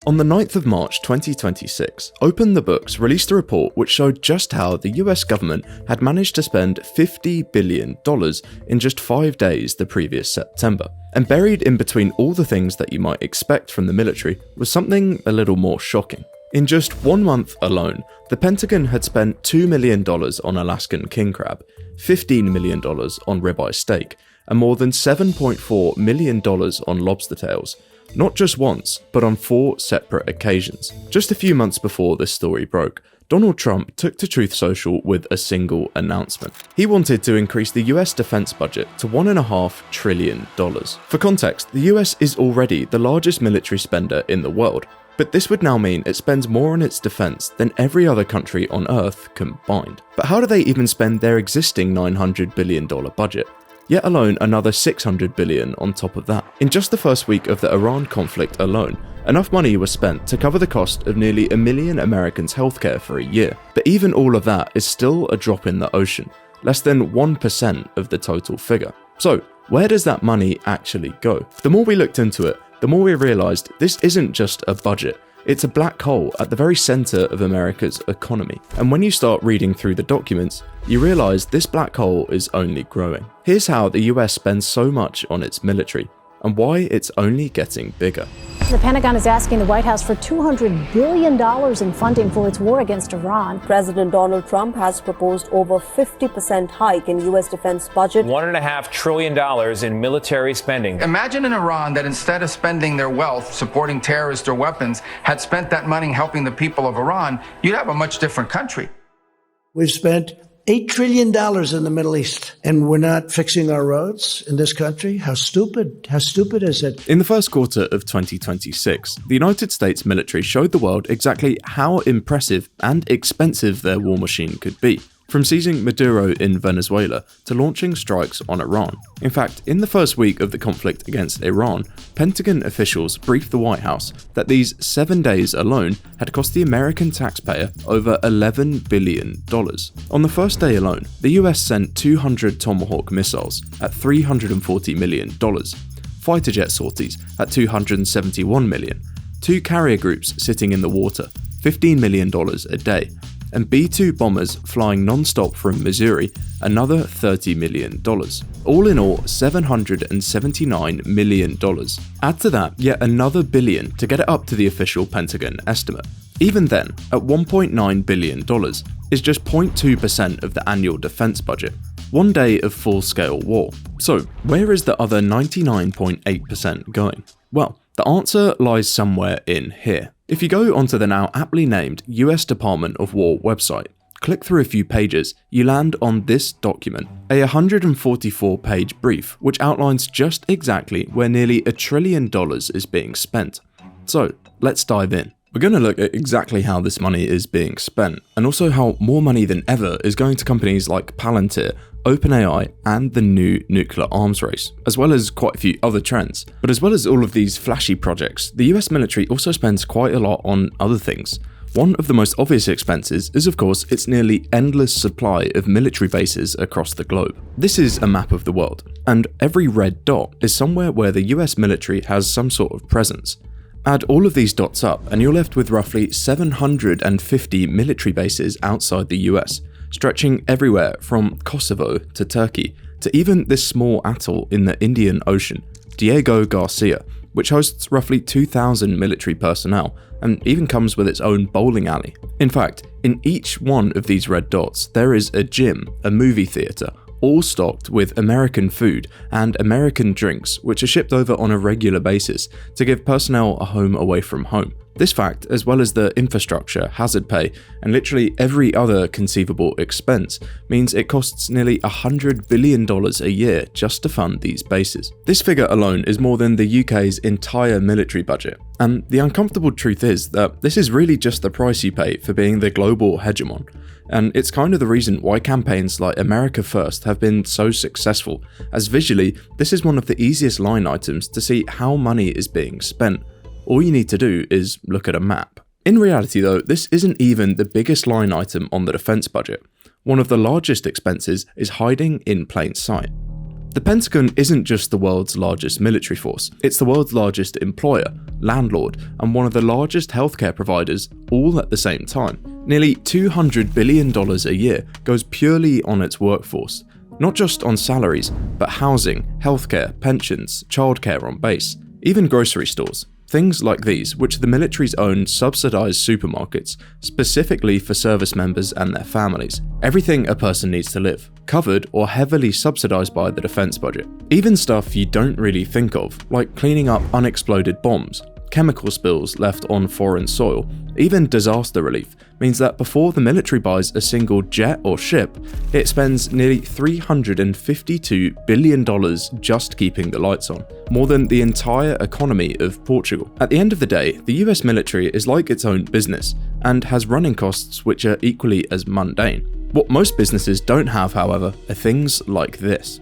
On the 9th of March 2026, Open the Books released a report which showed just how the US government had managed to spend $50 billion in just 5 days the previous September. And buried in between all the things that you might expect from the military was something a little more shocking. In just 1 month alone, the Pentagon had spent $2 million on Alaskan king crab, $15 million on ribeye steak, and more than $7.4 million on lobster tails. Not just once, but on 4 separate occasions. Just a few months before this story broke, Donald Trump took to Truth Social with a single announcement. He wanted to increase the US defense budget to $1.5 trillion. For context, the US is already the largest military spender in the world, but this would now mean it spends more on its defense than every other country on Earth combined. But how do they even spend their existing $900 billion budget? Yet alone another $600 billion on top of that. In just the first week of the Iran conflict alone, enough money was spent to cover the cost of nearly 1 million Americans' healthcare for a year. But even all of that is still a drop in the ocean, less than 1% of the total figure. So, where does that money actually go? The more we looked into it, the more we realised this isn't just a budget. It's a black hole at the very centre of America's economy. And when you start reading through the documents, you realise this black hole is only growing. Here's how the US spends so much on its military, and why it's only getting bigger. The Pentagon is asking the White House for $200 billion in funding for its war against Iran. President Donald Trump has proposed over 50% hike in U.S. defense budget. $1.5 trillion in military spending. Imagine an Iran that instead of spending their wealth supporting terrorists or weapons, had spent that money helping the people of Iran. You'd have a much different country. We've spent $8 trillion in the Middle East, and we're not fixing our roads in this country? How stupid is it? In the first quarter of 2026, the United States military showed the world exactly how impressive and expensive their war machine could be. From seizing Maduro in Venezuela to launching strikes on Iran. In fact, in the first week of the conflict against Iran, Pentagon officials briefed the White House that these 7 days alone had cost the American taxpayer over $11 billion. On the first day alone, the US sent 200 Tomahawk missiles at $340 million, fighter jet sorties at $271 million, 2 carrier groups sitting in the water, $15 million a day, and B-2 bombers flying non-stop from Missouri, another $30 million. All in all, $779 million. Add to that yet another billion to get it up to the official Pentagon estimate. Even then, at $1.9 billion is just 0.2% of the annual defense budget. 1 day of full-scale war. So, where is the other 99.8% going? Well, the answer lies somewhere in here. If you go onto the now aptly named US Department of War website, click through a few pages, you land on this document, a 144-page brief which outlines just exactly where nearly $1 trillion is being spent. So, let's dive in. We're going to look at exactly how this money is being spent, and also how more money than ever is going to companies like Palantir, OpenAI, and the new nuclear arms race, as well as quite a few other trends. But as well as all of these flashy projects, the US military also spends quite a lot on other things. One of the most obvious expenses is of course its nearly endless supply of military bases across the globe. This is a map of the world, and every red dot is somewhere where the US military has some sort of presence. Add all of these dots up and you're left with roughly 750 military bases outside the US, stretching everywhere from Kosovo to Turkey to even this small atoll in the Indian Ocean, Diego Garcia, which hosts roughly 2,000 military personnel and even comes with its own bowling alley. In fact, in each one of these red dots there is a gym, a movie theatre, all stocked with American food and American drinks which are shipped over on a regular basis to give personnel a home away from home. This fact, as well as the infrastructure, hazard pay, and literally every other conceivable expense, means it costs nearly $100 billion a year just to fund these bases. This figure alone is more than the UK's entire military budget, and the uncomfortable truth is that this is really just the price you pay for being the global hegemon. And it's kind of the reason why campaigns like America First have been so successful, as visually, this is one of the easiest line items to see how money is being spent. All you need to do is look at a map. In reality though, this isn't even the biggest line item on the defense budget. One of the largest expenses is hiding in plain sight. The Pentagon isn't just the world's largest military force, it's the world's largest employer, landlord, and one of the largest healthcare providers all at the same time. Nearly $200 billion a year goes purely on its workforce, not just on salaries, but housing, healthcare, pensions, childcare on base, even grocery stores. Things like these, which the military's own subsidized supermarkets, specifically for service members and their families. Everything a person needs to live, covered or heavily subsidized by the defense budget. Even stuff you don't really think of, like cleaning up unexploded bombs, chemical spills left on foreign soil, even disaster relief, means that before the military buys a single jet or ship, it spends nearly $352 billion just keeping the lights on, more than the entire economy of Portugal. At the end of the day, the US military is like its own business, and has running costs which are equally as mundane. What most businesses don't have, however, are things like this.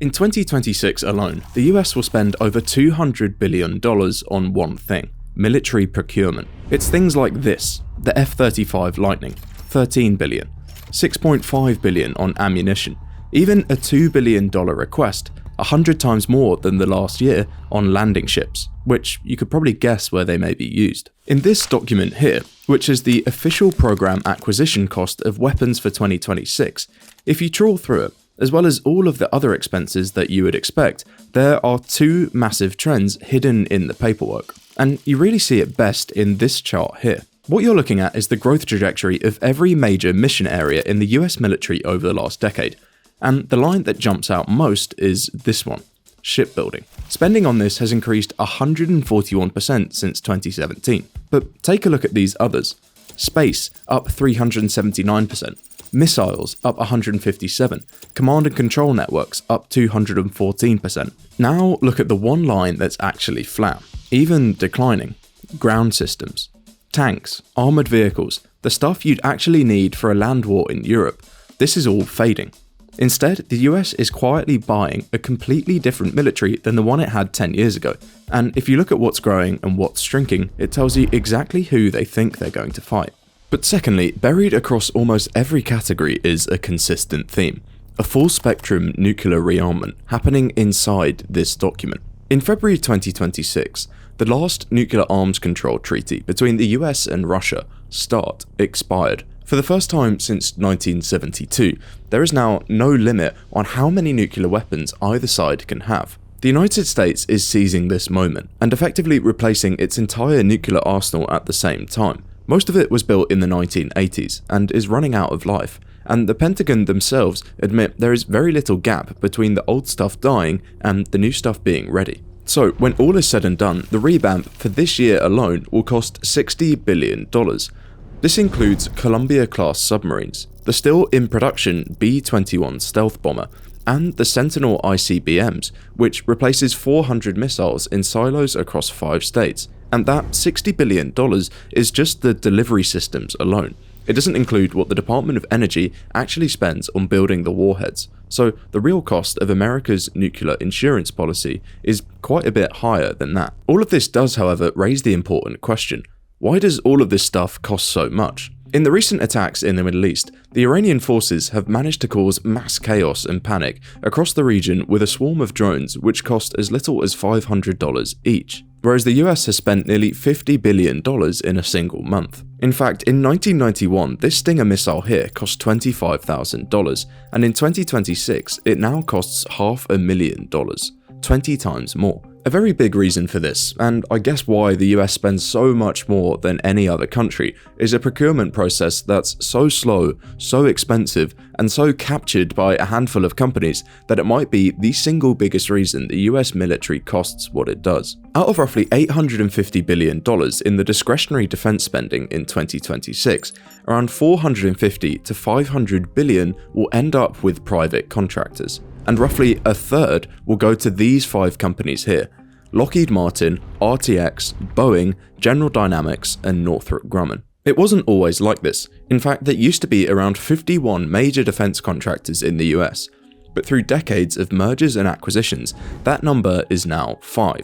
In 2026 alone, the US will spend over $200 billion on one thing: military procurement. It's things like this: the F-35 Lightning, $13 billion, $6.5 billion on ammunition, even a $2 billion request, 100 times more than the last year, on landing ships, which you could probably guess where they may be used. In this document here, which is the official program acquisition cost of weapons for 2026, if you trawl through it, as well as all of the other expenses that you would expect, there are two massive trends hidden in the paperwork, and you really see it best in this chart here. What you're looking at is the growth trajectory of every major mission area in the US military over the last decade, and the line that jumps out most is this one: shipbuilding. Spending on this has increased 141% since 2017, but take a look at these others. Space, up 379%. Missiles, up 157%, command and control networks, up 214%. Now look at the one line that's actually flat, even declining: ground systems. Tanks, armoured vehicles, the stuff you'd actually need for a land war in Europe. This is all fading. Instead, the US is quietly buying a completely different military than the one it had 10 years ago, and if you look at what's growing and what's shrinking, it tells you exactly who they think they're going to fight. But secondly, buried across almost every category is a consistent theme: a full-spectrum nuclear rearmament happening inside this document. In February 2026, the last nuclear arms control treaty between the US and Russia, START, expired. For the first time since 1972, there is now no limit on how many nuclear weapons either side can have. The United States is seizing this moment and effectively replacing its entire nuclear arsenal at the same time. Most of it was built in the 1980s and is running out of life, and the Pentagon themselves admit there is very little gap between the old stuff dying and the new stuff being ready. So when all is said and done, the revamp for this year alone will cost $60 billion. This includes Columbia-class submarines, the still in production B-21 stealth bomber, and the Sentinel ICBMs, which replaces 400 missiles in silos across 5 states. And that $60 billion is just the delivery systems alone. It doesn't include what the Department of Energy actually spends on building the warheads. So the real cost of America's nuclear insurance policy is quite a bit higher than that. All of this does, however, raise the important question: why does all of this stuff cost so much? In the recent attacks in the Middle East, the Iranian forces have managed to cause mass chaos and panic across the region with a swarm of drones which cost as little as $500 each, whereas the US has spent nearly $50 billion in a single month. In fact, in 1991, this Stinger missile here cost $25,000, and in 2026, it now costs $500,000, 20 times more. A very big reason for this, and I guess why the US spends so much more than any other country, is a procurement process that's so slow, so expensive, and so captured by a handful of companies that it might be the single biggest reason the US military costs what it does. Out of roughly $850 billion in the discretionary defense spending in 2026, around $450 to $500 billion will end up with private contractors, and roughly a third will go to these 5 companies here: Lockheed Martin, RTX, Boeing, General Dynamics, and Northrop Grumman. It wasn't always like this. In fact, there used to be around 51 major defense contractors in the US, but through decades of mergers and acquisitions, that number is now 5,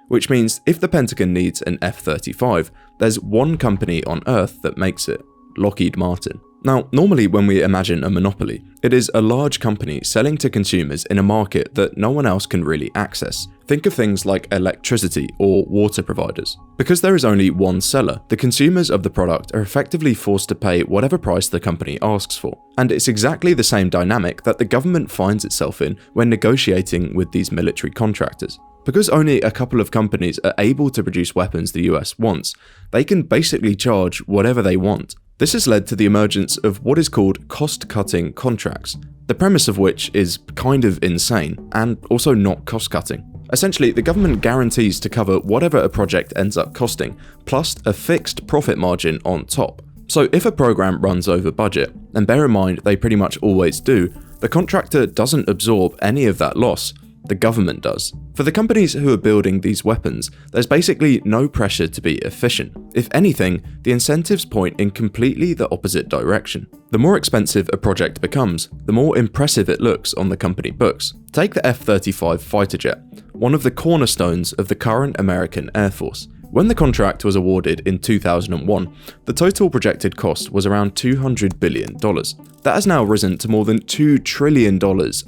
which means if the Pentagon needs an F-35, there's one company on Earth that makes it: called Lockheed Martin. Now, normally when we imagine a monopoly, it is a large company selling to consumers in a market that no one else can really access. Think of things like electricity or water providers. Because there is only one seller, the consumers of the product are effectively forced to pay whatever price the company asks for. And it's exactly the same dynamic that the government finds itself in when negotiating with these military contractors. Because only a couple of companies are able to produce weapons the US wants, they can basically charge whatever they want. This has led to the emergence of what is called cost-cutting contracts, the premise of which is kind of insane and also not cost-cutting. Essentially, the government guarantees to cover whatever a project ends up costing, plus a fixed profit margin on top. So if a program runs over budget, and bear in mind they pretty much always do, the contractor doesn't absorb any of that loss. The government does. For the companies who are building these weapons, there's basically no pressure to be efficient. If anything, the incentives point in completely the opposite direction. The more expensive a project becomes, the more impressive it looks on the company books. Take the F-35 fighter jet, one of the cornerstones of the current American Air Force. When the contract was awarded in 2001, the total projected cost was around $200 billion. That has now risen to more than $2 trillion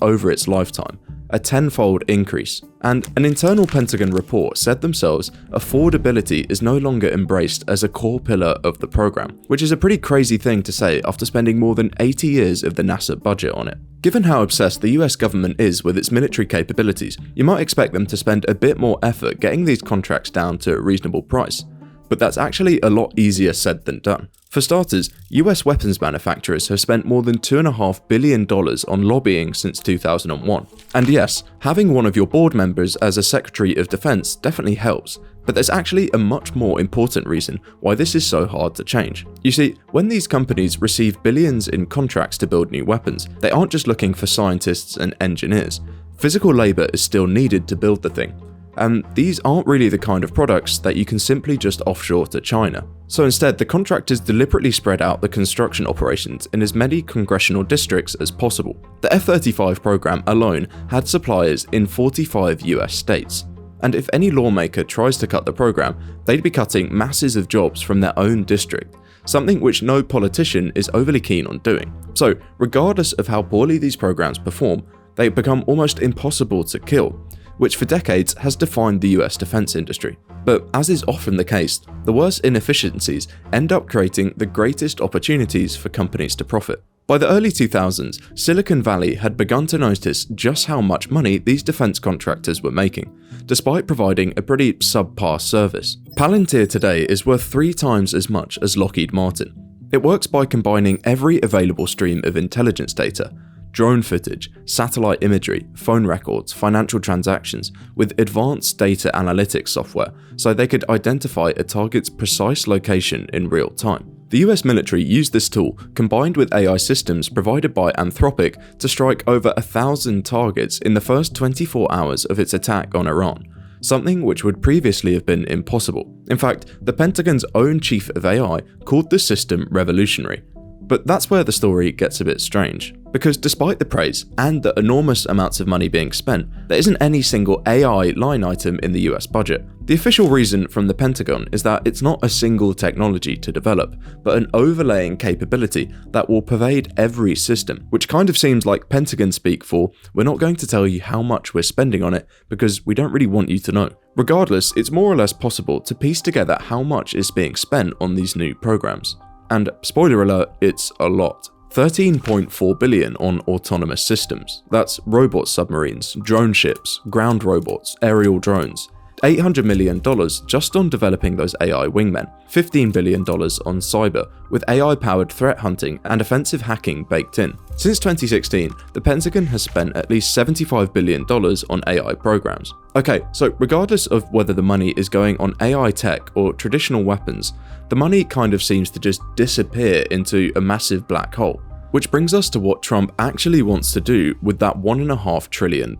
over its lifetime, a tenfold increase. And an internal Pentagon report said themselves affordability is no longer embraced as a core pillar of the program, which is a pretty crazy thing to say after spending more than 80 years of the NASA budget on it. Given how obsessed the US government is with its military capabilities, you might expect them to spend a bit more effort getting these contracts down to a reasonable price. But that's actually a lot easier said than done. For starters, US weapons manufacturers have spent more than $2.5 billion on lobbying since 2001. And yes, having one of your board members as a Secretary of Defense definitely helps, but there's actually a much more important reason why this is so hard to change. You see, when these companies receive billions in contracts to build new weapons, they aren't just looking for scientists and engineers. Physical labor is still needed to build the thing. And these aren't really the kind of products that you can simply just offshore to China. So instead, the contractors deliberately spread out the construction operations in as many congressional districts as possible. The F-35 program alone had suppliers in 45 US states. And if any lawmaker tries to cut the program, they'd be cutting masses of jobs from their own district, something which no politician is overly keen on doing. So regardless of how poorly these programs perform, they become almost impossible to kill, which for decades has defined the US defense industry. But as is often the case, the worst inefficiencies end up creating the greatest opportunities for companies to profit. By the early 2000s, Silicon Valley had begun to notice just how much money these defense contractors were making, despite providing a pretty subpar service. Palantir today is worth 3 times as much as Lockheed Martin. It works by combining every available stream of intelligence data, drone footage, satellite imagery, phone records, financial transactions, with advanced data analytics software so they could identify a target's precise location in real time. The US military used this tool, combined with AI systems provided by Anthropic, to strike over 1,000 targets in the first 24 hours of its attack on Iran, something which would previously have been impossible. In fact, the Pentagon's own chief of AI called the system revolutionary. But that's where the story gets a bit strange, because despite the praise and the enormous amounts of money being spent, there isn't any single AI line item in the US budget. The official reason from the Pentagon is that it's not a single technology to develop, but an overlaying capability that will pervade every system, which kind of seems like Pentagon speak for, we're not going to tell you how much we're spending on it because we don't really want you to know. Regardless, it's more or less possible to piece together how much is being spent on these new programs. And spoiler alert, it's a lot. $13.4 billion on autonomous systems. That's robot submarines, drone ships, ground robots, aerial drones. $800 million just on developing those AI wingmen. $15 billion on cyber, with AI-powered threat hunting and offensive hacking baked in. Since 2016, the Pentagon has spent at least $75 billion on AI programs. Okay, so regardless of whether the money is going on AI tech or traditional weapons, the money kind of seems to just disappear into a massive black hole. Which brings us to what Trump actually wants to do with that $1.5 trillion,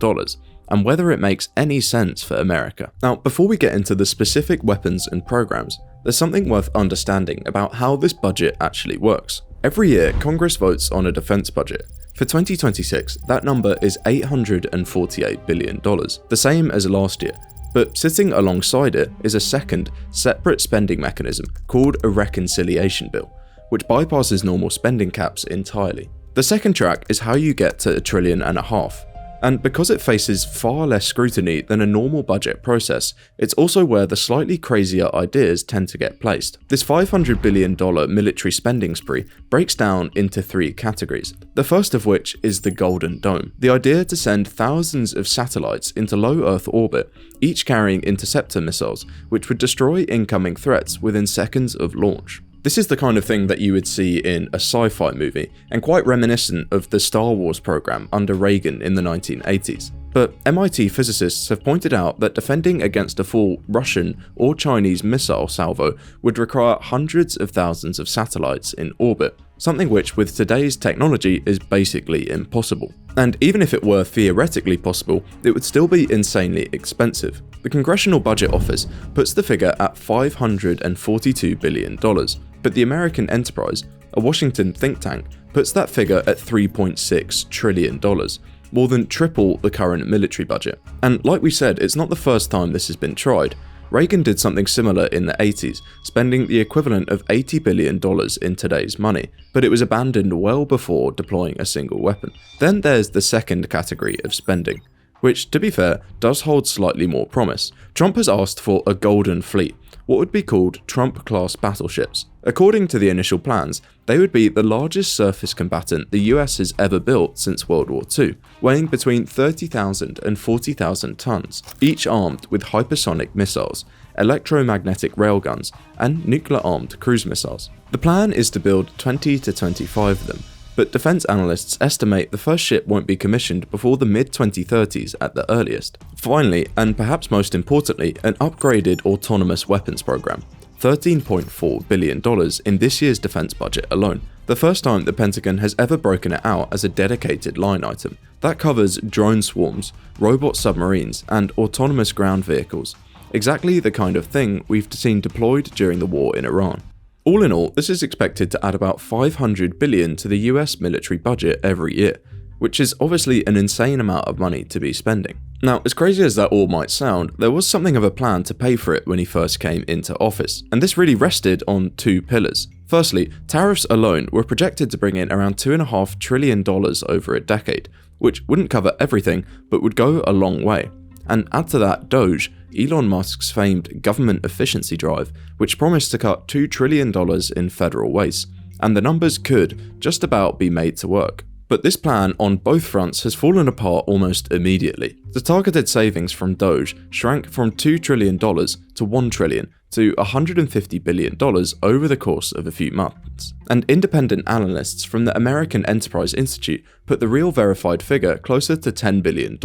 and whether it makes any sense for America. Now, before we get into the specific weapons and programs, there's something worth understanding about how this budget actually works. Every year, Congress votes on a defense budget. For 2026, that number is $848 billion, the same as last year. But sitting alongside it is a second, separate spending mechanism called a reconciliation bill, which bypasses normal spending caps entirely. The second track is how you get to $1.5 trillion. And because it faces far less scrutiny than a normal budget process, it's also where the slightly crazier ideas tend to get placed. This $500 billion military spending spree breaks down into 3 categories, the first of which is the Golden Dome, the idea to send thousands of satellites into low Earth orbit, each carrying interceptor missiles, which would destroy incoming threats within seconds of launch. This is the kind of thing that you would see in a sci-fi movie, and quite reminiscent of the Star Wars program under Reagan in the 1980s. But MIT physicists have pointed out that defending against a full Russian or Chinese missile salvo would require hundreds of thousands of satellites in orbit, something which with today's technology is basically impossible. And even if it were theoretically possible, it would still be insanely expensive. The Congressional Budget Office puts the figure at $542 billion, but the American Enterprise, a Washington think tank, puts that figure at $3.6 trillion, more than triple the current military budget. And like we said, it's not the first time this has been tried. Reagan did something similar in the 80s, spending the equivalent of $80 billion in today's money, but it was abandoned well before deploying a single weapon. Then there's the second category of spending, which, to be fair, does hold slightly more promise. Trump has asked for a Golden Fleet, what would be called Trump-class battleships. According to the initial plans, they would be the largest surface combatant the US has ever built since World War II, weighing between 30,000 and 40,000 tons, each armed with hypersonic missiles, electromagnetic railguns, and nuclear-armed cruise missiles. The plan is to build 20 to 25 of them, but defense analysts estimate the first ship won't be commissioned before the mid-2030s at the earliest. Finally, and perhaps most importantly, an upgraded autonomous weapons program. $13.4 billion in this year's defense budget alone, the first time the Pentagon has ever broken it out as a dedicated line item. That covers drone swarms, robot submarines, and autonomous ground vehicles, exactly the kind of thing we've seen deployed during the war in Iran. All in all, this is expected to add about $500 billion to the US military budget every year, which is obviously an insane amount of money to be spending. Now, as crazy as that all might sound, there was something of a plan to pay for it when he first came into office, and this really rested on 2 pillars. Firstly, tariffs alone were projected to bring in around $2.5 trillion over a decade, which wouldn't cover everything, but would go a long way. And add to that Doge, Elon Musk's famed government efficiency drive, which promised to cut $2 trillion in federal waste, and the numbers could just about be made to work. But this plan on both fronts has fallen apart almost immediately. The targeted savings from Doge shrank from $2 trillion to $1 trillion to $150 billion over the course of a few months. And independent analysts from the American Enterprise Institute put the real verified figure closer to $10 billion.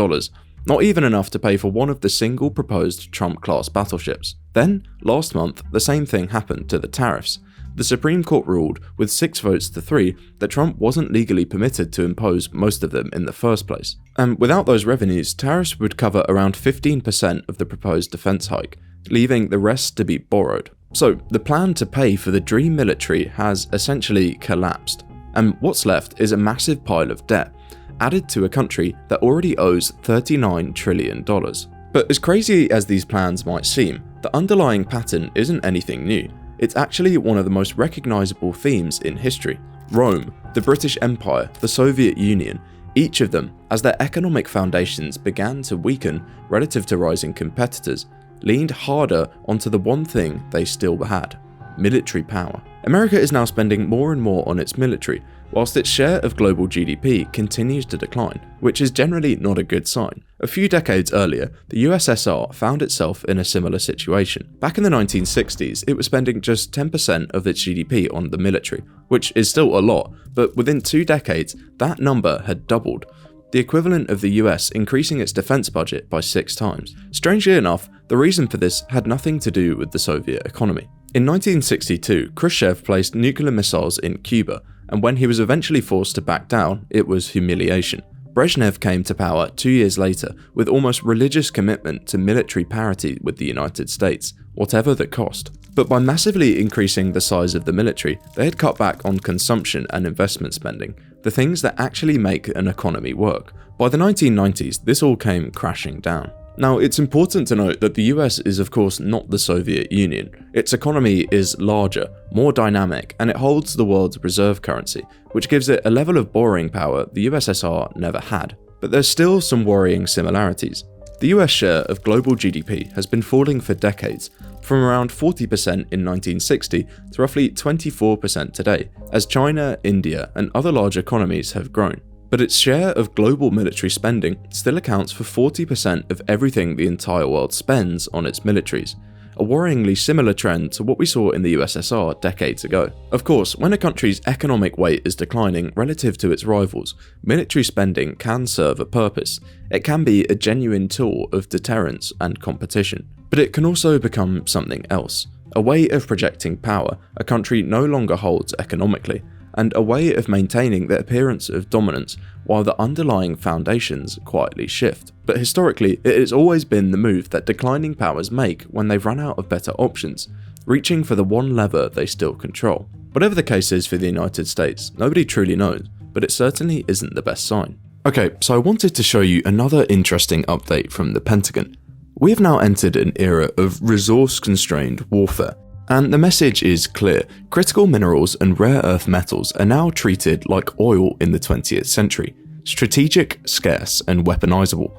Not even enough to pay for one of the single proposed Trump-class battleships. Then, last month, the same thing happened to the tariffs. The Supreme Court ruled, with 6 votes to 3, that Trump wasn't legally permitted to impose most of them in the first place. And without those revenues, tariffs would cover around 15% of the proposed defense hike, leaving the rest to be borrowed. So, the plan to pay for the dream military has essentially collapsed, and what's left is a massive pile of debt, added to a country that already owes $39 trillion. But as crazy as these plans might seem, the underlying pattern isn't anything new. It's actually one of the most recognizable themes in history. Rome, the British Empire, the Soviet Union, each of them, as their economic foundations began to weaken relative to rising competitors, leaned harder onto the one thing they still had: military power. America is now spending more and more on its military, whilst its share of global GDP continues to decline, which is generally not a good sign. A few decades earlier, the USSR found itself in a similar situation. Back in the 1960s, it was spending just 10% of its GDP on the military, which is still a lot, but within 2 decades, that number had doubled, the equivalent of the US increasing its defense budget by 6 times. Strangely enough, the reason for this had nothing to do with the Soviet economy. In 1962, Khrushchev placed nuclear missiles in Cuba, and when he was eventually forced to back down, it was humiliation. Brezhnev came to power 2 years later with almost religious commitment to military parity with the United States, whatever the cost. But by massively increasing the size of the military, they had cut back on consumption and investment spending, the things that actually make an economy work. By the 1990s, this all came crashing down. Now, it's important to note that the US is of course not the Soviet Union. Its economy is larger, more dynamic, and it holds the world's reserve currency, which gives it a level of borrowing power the USSR never had. But there's still some worrying similarities. The US share of global GDP has been falling for decades, from around 40% in 1960 to roughly 24% today, as China, India, and other large economies have grown. But its share of global military spending still accounts for 40% of everything the entire world spends on its militaries, a worryingly similar trend to what we saw in the USSR decades ago. Of course, when a country's economic weight is declining relative to its rivals, military spending can serve a purpose. It can be a genuine tool of deterrence and competition. But it can also become something else, a way of projecting power a country no longer holds economically, and a way of maintaining the appearance of dominance while the underlying foundations quietly shift. But historically, it has always been the move that declining powers make when they've run out of better options, reaching for the one lever they still control. Whatever the case is for the United States, nobody truly knows, but it certainly isn't the best sign. Okay, so I wanted to show you another interesting update from the Pentagon. We have now entered an era of resource-constrained warfare. And the message is clear: critical minerals and rare earth metals are now treated like oil in the 20th century, strategic, scarce, and weaponizable.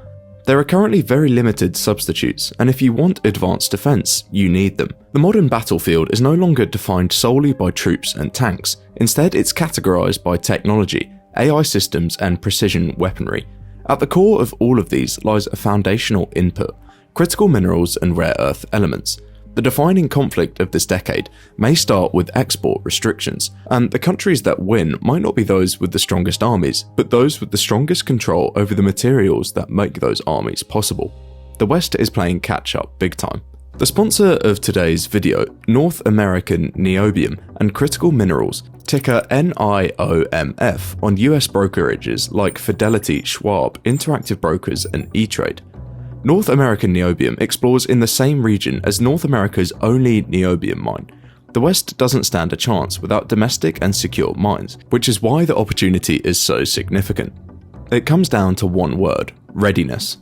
There are currently very limited substitutes, and if you want advanced defense, you need them. The modern battlefield is no longer defined solely by troops and tanks. Instead, it's categorized by technology, AI systems, and precision weaponry. At the core of all of these lies a foundational input: critical minerals and rare earth elements. The defining conflict of this decade may start with export restrictions, and the countries that win might not be those with the strongest armies, but those with the strongest control over the materials that make those armies possible. The West is playing catch-up big time. The sponsor of today's video, North American Niobium and Critical Minerals, ticker NIOMF on US brokerages like Fidelity, Schwab, Interactive Brokers, and E-Trade. North American Niobium explores in the same region as North America's only niobium mine. The West doesn't stand a chance without domestic and secure mines, which is why the opportunity is so significant. It comes down to one word: readiness.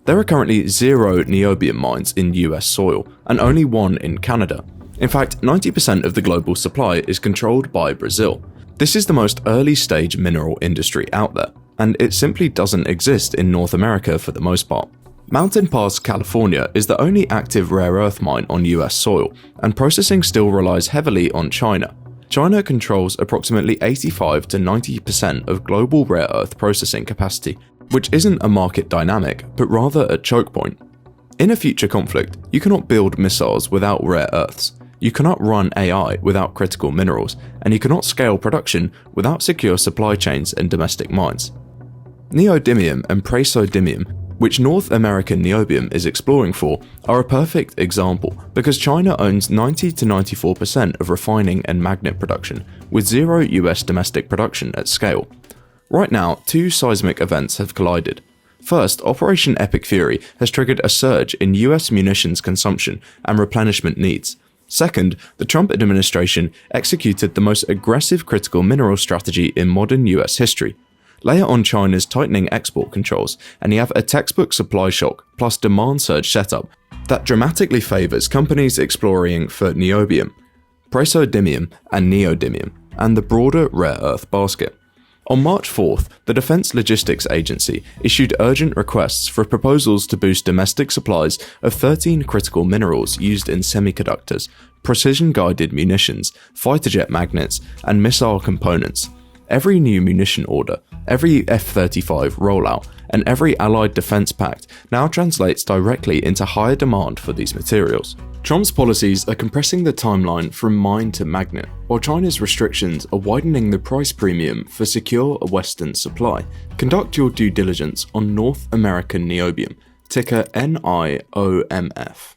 There are currently 0 niobium mines in US soil, and only 1 in Canada. In fact, 90% of the global supply is controlled by Brazil. This is the most early-stage mineral industry out there, and it simply doesn't exist in North America for the most part. Mountain Pass, California is the only active rare earth mine on US soil, and processing still relies heavily on China. China controls approximately 85 to 90% of global rare earth processing capacity, which isn't a market dynamic, but rather a choke point. In a future conflict, you cannot build missiles without rare earths, you cannot run AI without critical minerals, and you cannot scale production without secure supply chains and domestic mines. Neodymium and praseodymium, which North American Niobium is exploring for, are a perfect example because China owns 90 to 94% of refining and magnet production, with 0 US domestic production at scale. Right now, 2 seismic events have collided. First, Operation Epic Fury has triggered a surge in US munitions consumption and replenishment needs. Second, the Trump administration executed the most aggressive critical mineral strategy in modern US history. Layer on China's tightening export controls, and you have a textbook supply shock plus demand surge setup that dramatically favors companies exploring for niobium, praseodymium, and neodymium, and the broader rare earth basket. On March 4th, the Defense Logistics Agency issued urgent requests for proposals to boost domestic supplies of 13 critical minerals used in semiconductors, precision-guided munitions, fighter jet magnets, and missile components. Every new munition order, every F-35 rollout, and every allied defense pact now translates directly into higher demand for these materials. Trump's policies are compressing the timeline from mine to magnet, while China's restrictions are widening the price premium for secure Western supply. Conduct your due diligence on North American Niobium, ticker NIOMF.